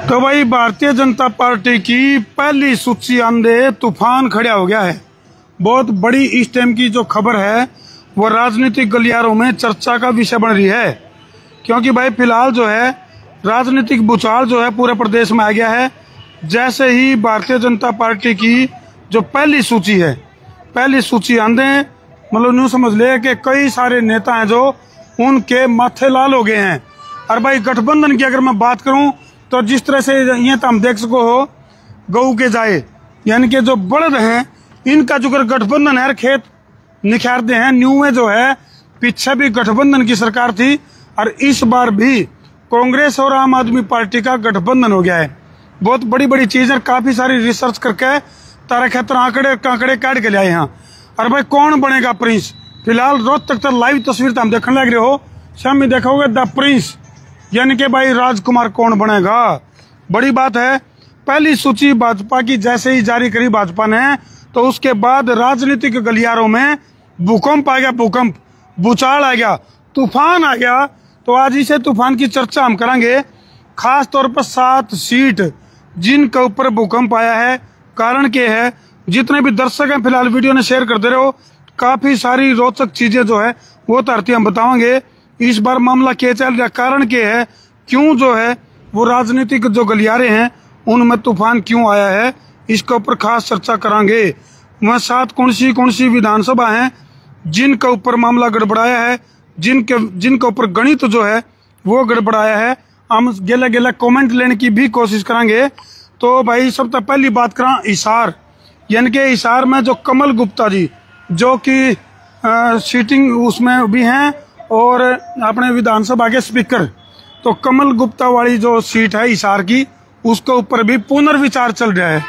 तो भाई भारतीय जनता पार्टी की पहली सूची आंदे तूफान खड़ा हो गया है। बहुत बड़ी इस टाइम की जो खबर है वो राजनीतिक गलियारों में चर्चा का विषय बन रही है, क्योंकि भाई फिलहाल जो है राजनीतिक भूचाल जो है पूरे प्रदेश में आ गया है। जैसे ही भारतीय जनता पार्टी की जो पहली सूची है, पहली सूची आंदे मतलब यूँ समझ ले कि कई सारे नेता हैं जो उनके माथे लाल हो गए हैं। और भाई गठबंधन की अगर मैं बात करूं तो जिस तरह से ये तो हम देख सको हो गऊ के जाए, यानी कि जो बड़द हैं इनका जो गठबंधन है खेत निखारते हैं। न्यू में जो है पीछे भी गठबंधन की सरकार थी और इस बार भी कांग्रेस और आम आदमी पार्टी का गठबंधन हो गया है। बहुत बड़ी बड़ी चीज है, काफी सारी रिसर्च करके तारा खेतर आंकड़े काट के लाए यहाँ। और भाई कौन बनेगा प्रिंस, फिलहाल रोज तक लाइव तस्वीर तो हम देखने लग रहे हो, शाम में देखोगे द प्रिंस, यानी कि भाई राजकुमार कौन बनेगा। बड़ी बात है, पहली सूची भाजपा की जैसे ही जारी करी भाजपा ने तो उसके बाद राजनीतिक गलियारों में भूकंप आ गया, भूकंप भूचाल आ गया, तूफान आ गया। तो आज इसे तूफान की चर्चा हम करेंगे, खास तौर पर 7 सीट जिनके ऊपर भूकंप आया है। कारण क्या है, जितने भी दर्शक हैं फिलहाल वीडियो ने शेयर कर दे रहे हो, काफी सारी रोचक चीजें जो है वो धरती हम बताओगे। इस बार मामला क्या चल रहा, कारण क्या है, क्यों जो है वो राजनीतिक जो गलियारे हैं उनमें तूफान क्यों आया है, इसके ऊपर खास चर्चा करेंगे। वह 7 कौन सी विधानसभा हैं जिनके ऊपर मामला गड़बड़ाया है, जिनके ऊपर गणित जो है वो गड़बड़ाया है। हम गेला कमेंट लेने की भी कोशिश करेंगे। तो भाई सबसे पहली बात करें हिसार, यानी कि हिसार में जो कमल गुप्ता जी जो कि सीटिंग उसमें भी हैं और अपने विधानसभा के स्पीकर, तो कमल गुप्ता वाली जो सीट है हिसार की उसके ऊपर भी पुनर्विचार चल रहा है।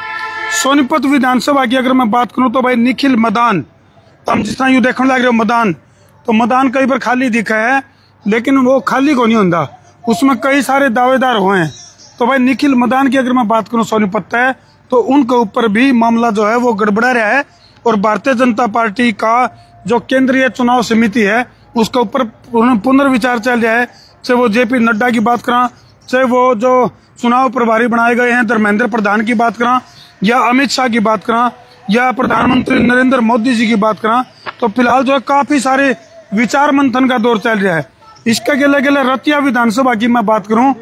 सोनीपत विधानसभा की अगर मैं बात करूं तो भाई निखिल मदान, हम जिस तरह यू देखने लग रहे हो मदान, तो मदान कई बार खाली दिखा है लेकिन वो खाली को नहीं होता, उसमें कई सारे दावेदार हुए हैं। तो भाई निखिल मदान की अगर मैं बात करूं सोनीपत है तो उनके ऊपर भी मामला जो है वो गड़बड़ा रहा है। और भारतीय जनता पार्टी का जो केंद्रीय चुनाव समिति है उसके ऊपर पुनर्विचार चल रहा है। चाहे वो जेपी नड्डा की बात करें, चाहे वो जो चुनाव प्रभारी बनाए गए हैं धर्मेंद्र प्रधान की बात करें, या अमित शाह की बात करें, या प्रधानमंत्री नरेंद्र मोदी जी की बात करें, तो फिलहाल जो है काफी सारे विचार मंथन का दौर चल रहा है। इसके गेले रतिया विधानसभा की मैं बात करूं,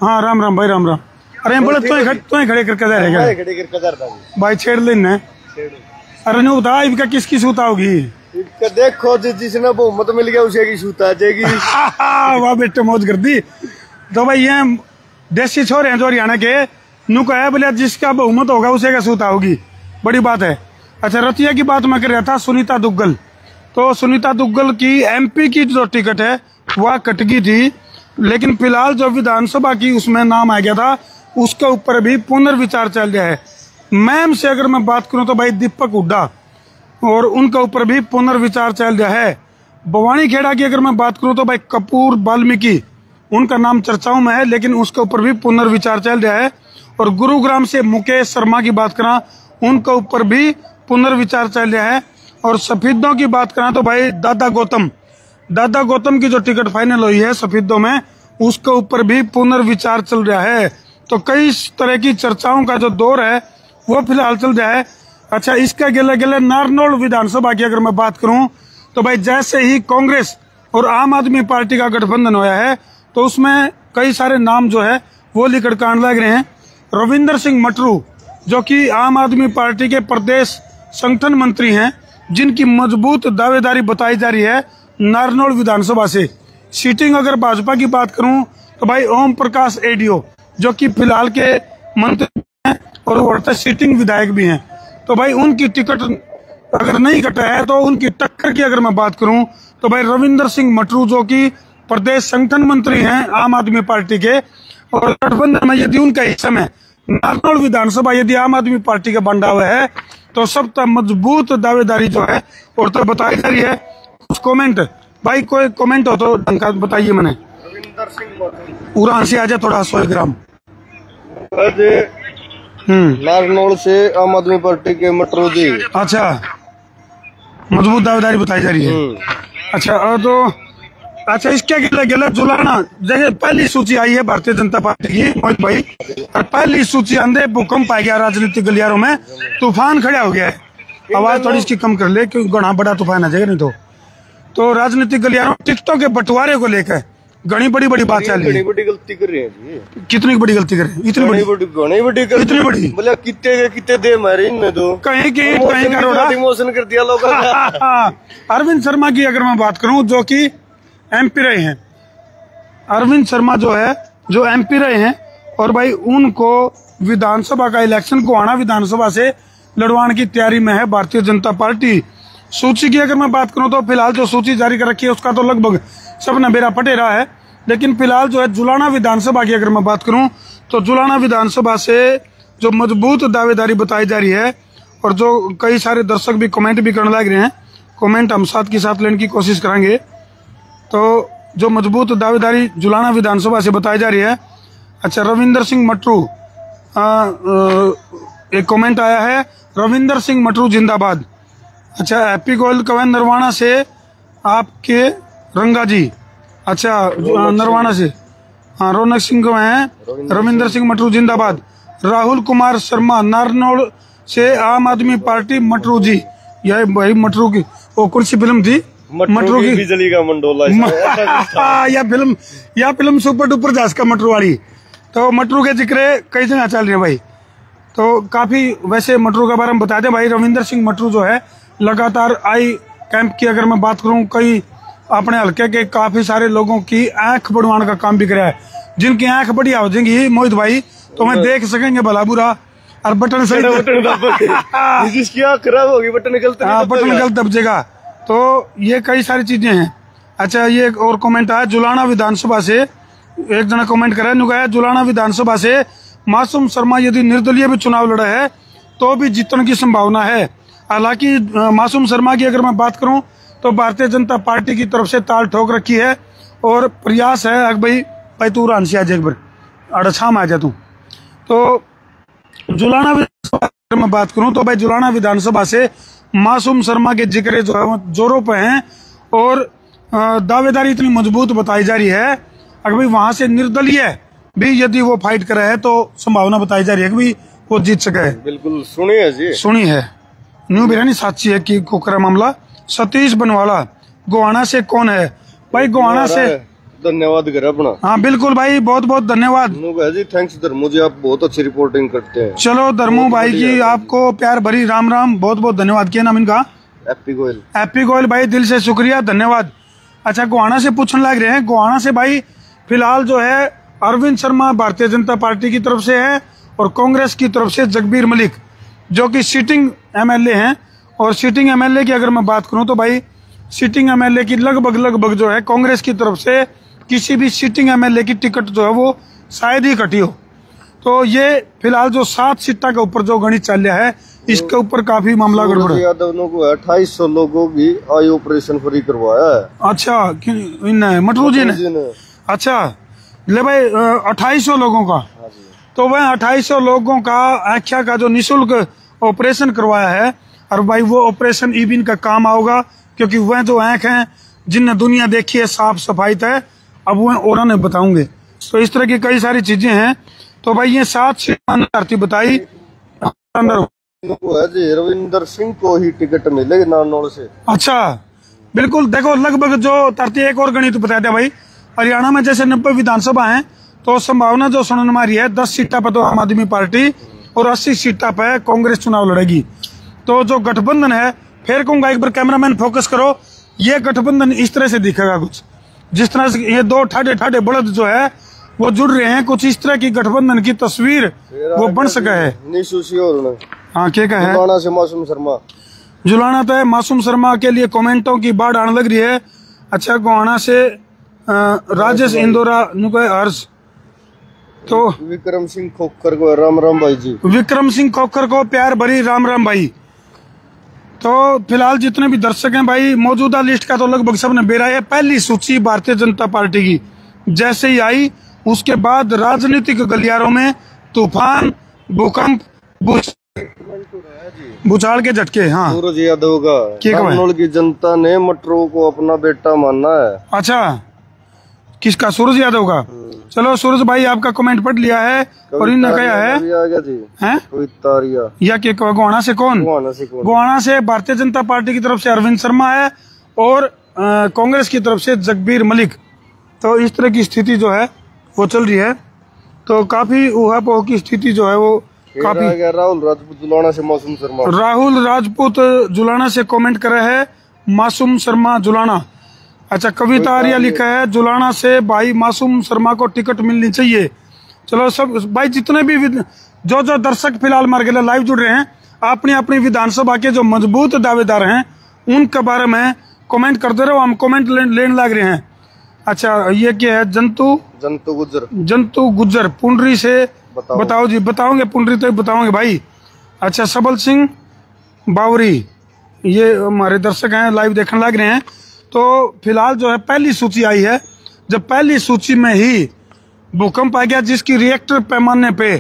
हाँ राम राम भाई राम राम। अरे बोले तो खड़े करके जाएगा भाई, छेड़ लेना। अरे नहीं बता इनका किसकी सूता होगी, देखो जिसने बहुमत मिल गया उसे की सूता जाएगी। वाह बेटे मौज कर दी। तो भाई ये देसी छोरे हैं जो हरियाणा के, नुका है बोले जिसका बहुमत होगा उसे का सूता होगी, बड़ी बात है। अच्छा रतिया की बात मैं कर रहा था, सुनीता दुग्गल, तो सुनीता दुग्गल की एमपी की जो टिकट है वह कट गई थी, लेकिन फिलहाल जो विधानसभा की उसमें नाम आ गया था उसके ऊपर भी पुनर्विचार चल रहा है। मैम से अगर मैं बात करूं तो भाई दीपक हुड्डा, और उनके ऊपर भी पुनर्विचार चल रहा है। भवानी खेड़ा की अगर मैं बात करूं तो भाई कपूर वाल्मीकि, उनका नाम चर्चाओं में है लेकिन उसके ऊपर भी पुनर्विचार चल रहा है। और गुरुग्राम से मुकेश शर्मा की बात करें, उनके ऊपर भी पुनर्विचार चल रहा है। और सफेदों की बात करें तो भाई दादा गौतम की जो टिकट फाइनल हुई है सफेदों में, उसके ऊपर भी पुनर्विचार चल रहा है। तो कई तरह की चर्चाओं का जो दौर है वो फिलहाल चल रहा है। अच्छा इसका गेले नारनौल विधानसभा की अगर मैं बात करूं तो भाई जैसे ही कांग्रेस और आम आदमी पार्टी का गठबंधन होया है तो उसमें कई सारे नाम जो है वो लिखट कांड लग रहे हैं। रविंदर सिंह मटरू जो कि आम आदमी पार्टी के प्रदेश संगठन मंत्री हैं, जिनकी मजबूत दावेदारी बताई जा रही है नारनौल विधानसभा से। सीटिंग अगर भाजपा की बात करूं तो भाई ओम प्रकाश एडीओ जो कि फिलहाल के मंत्री हैं और वो सीटिंग विधायक भी हैं, तो भाई उनकी टिकट अगर नहीं कटा है तो उनकी टक्कर की अगर मैं बात करूं तो भाई रविंदर सिंह मटरू जो कि प्रदेश संगठन मंत्री हैं आम आदमी पार्टी के, और गठबंधन में यदि उनका हिस्सा में नारनौल विधानसभा यदि आम आदमी पार्टी का बंटा हुआ है तो सबसे मजबूत दावेदारी जो है और तो बताई जा रही है। कुछ कमेंट भाई, कोई कमेंट हो तो ढंग का बताइए। मैंने रविंदर सिंह उड़ान से आजा थोड़ा 100 ग्राम नारनौल से आम आदमी पार्टी के मटरू जी। अच्छा मजबूत दावेदारी बताई जा रही है। अच्छा और तो अच्छा, इसके अगले गलत जुलाना जैसे पहली सूची आई है भारतीय जनता पार्टी की मोहित भाई, और पहली सूची अंधे भूकंप आ गया राजनीतिक गलियारों में, तूफान खड़ा हो गया है। आवाज थोड़ी इसकी कम कर ले क्योंकि घना बड़ा तूफान आ जाएगा नहीं तो राजनीतिक गलियारों टिकटों के बंटवारे को लेकर घनी बड़ी बात चल रही है। बड़ी गलती कर रहे हैं जी। कितनी बड़ी गलती कर रहे हैं? इतनी बड़ी इतनी बड़ी मतलब कितने दे मारे इनने तो कहीं का डिमोशन कर दिया लोगों का। अरविंद शर्मा की अगर मैं बात करूं जो कि एमपी रहे हैं, अरविंद शर्मा जो एमपी रहे हैं, और भाई उनको विधानसभा का इलेक्शन को आना विधानसभा से लड़वाने की तैयारी में है भारतीय जनता पार्टी। सूची की अगर मैं बात करूं तो फिलहाल जो सूची जारी कर रखी है उसका तो लगभग सब नबेरा पटे रहा है, लेकिन फिलहाल जो है जुलाना विधानसभा की अगर मैं बात करूं तो जुलाना विधानसभा से जो मजबूत दावेदारी बताई जा रही है, और जो कई सारे दर्शक भी कमेंट भी करने लग रहे हैं, कमेंट हम साथ के साथ लेने की कोशिश करेंगे। तो जो मजबूत दावेदारी जुलाना विधानसभा से बताई जा रही है। अच्छा, रविंदर सिंह मटरू, एक कमेंट आया है, रविंदर सिंह मटरू जिंदाबाद। अच्छा, हैप्पी गोयल कवन नरवाना से आपके रंगा जी, अच्छा नरवाना से, हाँ रौनक सिंह को हैं, रविंदर सिंह मटरू जिंदाबाद। राहुल कुमार शर्मा नारनौल से आम आदमी पार्टी मटरू जी, यह भाई मटरू की वो कुर्सी फिल्म थी मटरू की बिजली का मंडोला या फिल्म सुपर डुपर जास का मटरू वाली। तो मटरू के जिक्र कई जगह चल रहे हैं भाई, तो काफी वैसे मटरू के बारे में बता दें भाई, रविंदर सिंह मटरू जो है लगातार आई कैंप की अगर मैं बात करूं, कई अपने हल्के के काफी सारे लोगों की आंख बढ़वाने का काम भी कराया है। जिनकी आंख बढ़िया हो जाएंगी मोहित भाई तो मैं देख सकेंगे भला बुरा, और बटन सही जिसकी आंख खराब होगी बटन गलत दबजेगा। तो ये कई सारी चीजें हैं। अच्छा, ये एक और कमेंट आया जुलाना विधानसभा से, एक जना कमेंट करा है, जुलाना विधानसभा से मासूम शर्मा यदि निर्दलीय भी चुनाव लड़ा है तो भी जीतने की संभावना है। हालांकि मासूम शर्मा की अगर मैं बात करूं तो भारतीय जनता पार्टी की तरफ से ताल ठोक रखी है, और प्रयास है भाई तू रान से आज एक बार अड़छाम आ जा तू। तो जुलाना विधानसभा अगर मैं बात करूं तो भाई जुलाना विधानसभा से मासूम शर्मा के जिक्र जो है जोरों पे हैं, और दावेदारी इतनी मजबूत बताई जा रही है। अगर भाई वहां से निर्दलीय भी यदि वो फाइट करे है तो संभावना बताई जा रही है कि भी वो जीत सके। बिल्कुल सुनी है जी, सुनी है। न्यू बिरानी साची है कि कोकरा मामला। सतीश बनवाला गोहाना से कौन है भाई? गोहाना से धन्यवाद कर अपना। हाँ बिल्कुल भाई, बहुत बहुत धन्यवाद जी, थैंक्स धर्मू जी, आप बहुत अच्छी रिपोर्टिंग करते हैं। चलो धर्मू भाई जी, आपको प्यार भरी राम राम, बहुत बहुत धन्यवाद। क्या नाम इनका? हैप्पी गोयल। हैप्पी गोयल भाई, दिल से शुक्रिया, धन्यवाद। अच्छा, गोहाना से पूछने लग रहे हैं, गोहाना से भाई फिलहाल जो है अरविंद शर्मा भारतीय जनता पार्टी की तरफ से है, और कांग्रेस की तरफ से जगबीर मलिक जो कि सिटिंग एमएलए हैं। और सिटिंग एमएलए की अगर मैं बात करूं तो भाई सिटिंग एमएलए की लगभग जो है कांग्रेस की तरफ से किसी भी सिटिंग एमएलए की टिकट जो है वो शायद ही कटी हो। तो ये फिलहाल जो 7 सीटा के ऊपर जो गणित चल रहा है इसके ऊपर काफी मामला गड़बड़ है। यादव को 2800 लोगों की आई ऑपरेशन फ्री करवाया है। अच्छा, मटरू जी ने? अच्छा ले भाई 2800 लोगों का, तो वह 2800 लोगों का आख्या का जो निःशुल्क ऑपरेशन करवाया है, और भाई वो ऑपरेशन इबिन का काम आओगा, क्योंकि वह जो आंख हैं जिनने दुनिया देखी है साफ सफाई तय, अब वह और ने बताऊंगे। तो इस तरह की कई सारी चीजें हैं। तो भाई ये 7 धरती बताई रविंदर सिंह को ही टिकट मिलेगी नारनौल से। अच्छा बिल्कुल, देखो लगभग जो धरती एक और गणित बता दिया भाई, हरियाणा में जैसे 90 विधानसभा है तो संभावना जो सुनने में आ रही है 10 सीटा पर तो आम आदमी पार्टी और 80 सीटा पर कांग्रेस चुनाव लड़ेगी। तो जो गठबंधन है, फिर कहूंगा एक बार कैमरामैन फोकस करो, ये गठबंधन इस तरह से दिखेगा कुछ जिस तरह से ये 2 ठाडे बड़द जो है वो जुड़ रहे हैं, कुछ इस तरह की गठबंधन की तस्वीर वो बन सका है। हाँ क्या कहा है? जुलाना से मासूम शर्मा, जुलाना तो है मासूम शर्मा के लिए कमेंटों की बाढ़ आने लग रही है। अच्छा, गोहाना से राजेश इंदौरा हर्ष, तो विक्रम सिंह खोखर को राम राम भाई जी, विक्रम सिंह खोखर को प्यार भरी राम राम भाई। तो फिलहाल जितने भी दर्शक हैं भाई, मौजूदा लिस्ट का तो लगभग सबने बेरा है। पहली सूची भारतीय जनता पार्टी की जैसे ही आई उसके बाद राजनीतिक गलियारों में तूफान, भूकंप, भूचाल के झटके। हाँ, सूरज यादव का नारनौल की जनता ने मटरू को अपना बेटा माना है। अच्छा, किसका? सूरज यादव का। चलो सूरज भाई आपका कमेंट पढ़ लिया है और इन्होंने कहा है या कि गोहाना से कौन? गोहाना से भारतीय जनता पार्टी की तरफ से अरविंद शर्मा है और कांग्रेस की तरफ से जगबीर मलिक। तो इस तरह की स्थिति जो है वो चल रही है। तो काफी ऊहापोह की स्थिति जो है वो काफी। राहुल राजपूत जुलाना से मासूम शर्मा। राहुल राजपूत जुलाना से कमेंट कर रहे हैं मासूम शर्मा जुलाना। अच्छा कविता आर्या लिखा है जुलाना से भाई मासूम शर्मा को टिकट मिलनी चाहिए। चलो सब भाई जितने भी जो दर्शक फिलहाल मार के लाइव जुड़ रहे हैं अपनी अपनी विधानसभा के जो मजबूत दावेदार हैं उनके बारे में कमेंट करते रहो, हम कमेंट लेने लग रहे हैं। अच्छा ये क्या है? जंतु गुज्जर पुंडरी से बताओ जी। बताओगे पुंडरी तो बताओगे भाई। अच्छा सबल सिंह बावरी ये हमारे दर्शक हैं, लाइव देखने लग रहे हैं। तो फिलहाल जो है पहली सूची आई है, जब पहली सूची में ही भूकंप आ गया जिसकी रिएक्टर पैमाने पे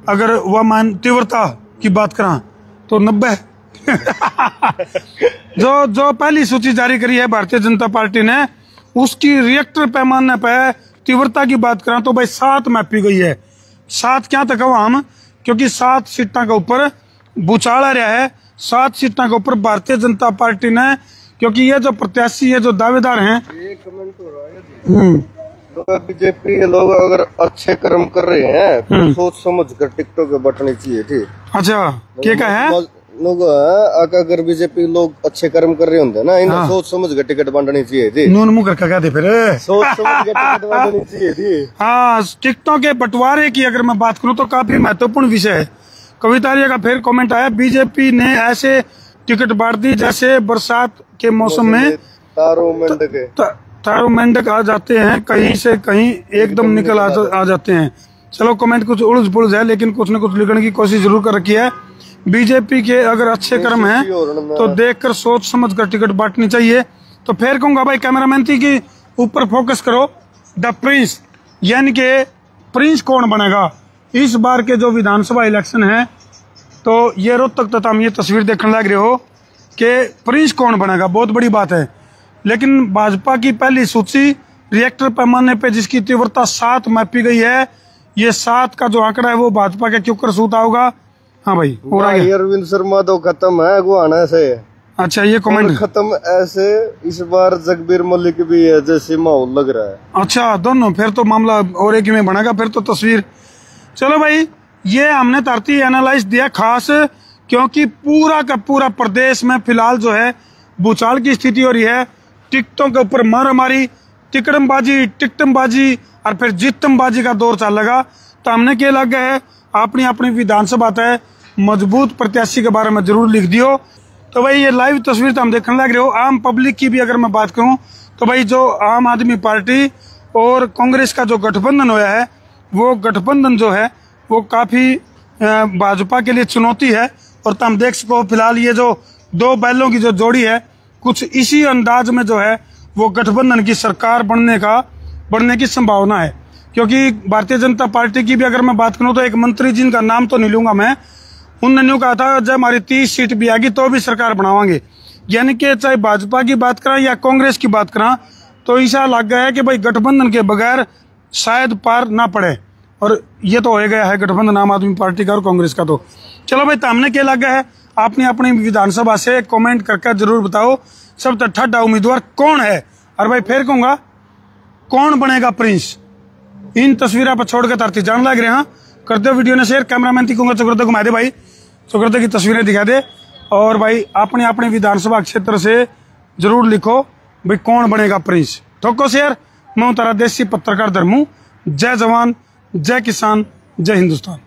अगर वह मान तीव्रता की बात करा तो 90 जो पहली सूची जारी करी है भारतीय जनता पार्टी ने उसकी रिएक्टर पैमाने पे तीव्रता की बात करा तो भाई 7 मापी गई है। 7 क्या तक हम, क्योंकि 7 सीटों के ऊपर भूचाल आ रहा है। 7 सीटों के ऊपर भारतीय जनता पार्टी ने, क्योंकि ये जो प्रत्याशी है जो दावेदार हैं। एक कमेंट हो रहा है तो बीजेपी के लोग अगर अच्छे कर्म कर रहे हैं तो सोच समझ कर टिकटों के बटने चाहिए। ठीक। अच्छा क्या है लोग अगर बीजेपी लोग अच्छे कर्म कर रहे होंगे ना इन्हें सोच समझ कर टिकट बांटनी चाहिए थी। नून मुंह करके कहते फिर सोच समझ कर टिकट बांटनी चाहिए थी। हाँ टिकटों के बंटवारे की अगर मैं बात करूँ तो काफी महत्वपूर्ण विषय है। कविता का फिर कमेंट आया बीजेपी ने ऐसे टिकट बांट दी जैसे बरसात के मौसम में तारों मेंढक आ जाते हैं, कहीं से कहीं एकदम निकल आ जाते हैं। चलो कमेंट कुछ उलझ पुलझ है लेकिन कुछ न कुछ लिखने की कोशिश जरूर कर रखी है। बीजेपी के अगर अच्छे कर्म हैं तो देखकर सोच समझ कर टिकट बांटनी चाहिए। तो फिर कहूंगा भाई कैमरामैन की ऊपर फोकस करो। द प्रिंस यानी के प्रिंस कौन बनेगा इस बार के जो विधानसभा इलेक्शन है। तो ये रोहतक तथा हम ये तस्वीर देखने लग रहे हो कि प्रिंस कौन बनेगा, बहुत बड़ी बात है। लेकिन भाजपा की पहली सूची रिएक्टर पैमाने पे जिसकी तीव्रता 7 मापी गई है, ये 7 का जो आंकड़ा है वो भाजपा के क्यों कर सूता होगा। हाँ भाई अरविंद शर्मा तो खत्म है गोहाना से। अच्छा ये कमेंट खत्म ऐसे इस बार जगबीर मलिक भी है जैसे माहौल लग रहा है। अच्छा दोनों फिर तो मामला और एक में बनेगा फिर तो तस्वीर। चलो भाई ये हमने तरती एनालाइज दिया खास क्योंकि पूरा का पूरा प्रदेश में फिलहाल जो है भूचाल की स्थिति हो रही है। टिकटों के ऊपर मारामारी, टिकटमबाजी और फिर जितमबाजी का दौर चल लगा। तो हमने क्या लग गया है अपनी अपनी विधानसभा तय मजबूत प्रत्याशी के बारे में जरूर लिख दियो। तो भाई ये लाइव तस्वीर तो हम देखने लग रहे हो। आम पब्लिक की भी अगर मैं बात करूं तो भाई जो आम आदमी पार्टी और कांग्रेस का जो गठबंधन हुआ है वो गठबंधन जो है वो काफी भाजपा के लिए चुनौती है। और तुम देख सको फिलहाल ये जो 2 बैलों की जो जोड़ी है कुछ इसी अंदाज में जो है वो गठबंधन की सरकार बनने की संभावना है। क्योंकि भारतीय जनता पार्टी की भी अगर मैं बात करूं तो एक मंत्री जिनका नाम तो नहीं लूंगा मैं, उन्होंने यूं कहा था जब हमारी 30 सीट भी आएगी तो भी सरकार बनावांगे। यानी कि चाहे भाजपा की बात करा या कांग्रेस की बात करा तो ऐसा लग गया है कि भाई गठबंधन के बगैर शायद पार ना पड़े। और ये तो हो गया है गठबंधन आम आदमी पार्टी का और कांग्रेस का। तो चलो भाई सामने क्या लग गया है आपने अपनी विधानसभा से कमेंट करके जरूर बताओ सब ठंडा उम्मीदवार कौन है। और भाई फिर कहूंगा कौन बनेगा प्रिंस, इन तस्वीरों पर छोड़ के तरती जान लग रहे हैं। कर दो वीडियो ने शेयर, कैमरामैन की कहूंगा चक्रते घुमा दे भाई, चक्रते की तस्वीरें दिखा दे। और भाई अपने अपने विधानसभा क्षेत्र से जरूर लिखो भाई कौन बनेगा प्रिंस। ठोको शेयर। मैं तारा देसी पत्रकार धर्मू। जय जवान, जय किसान, जय हिंदुस्तान।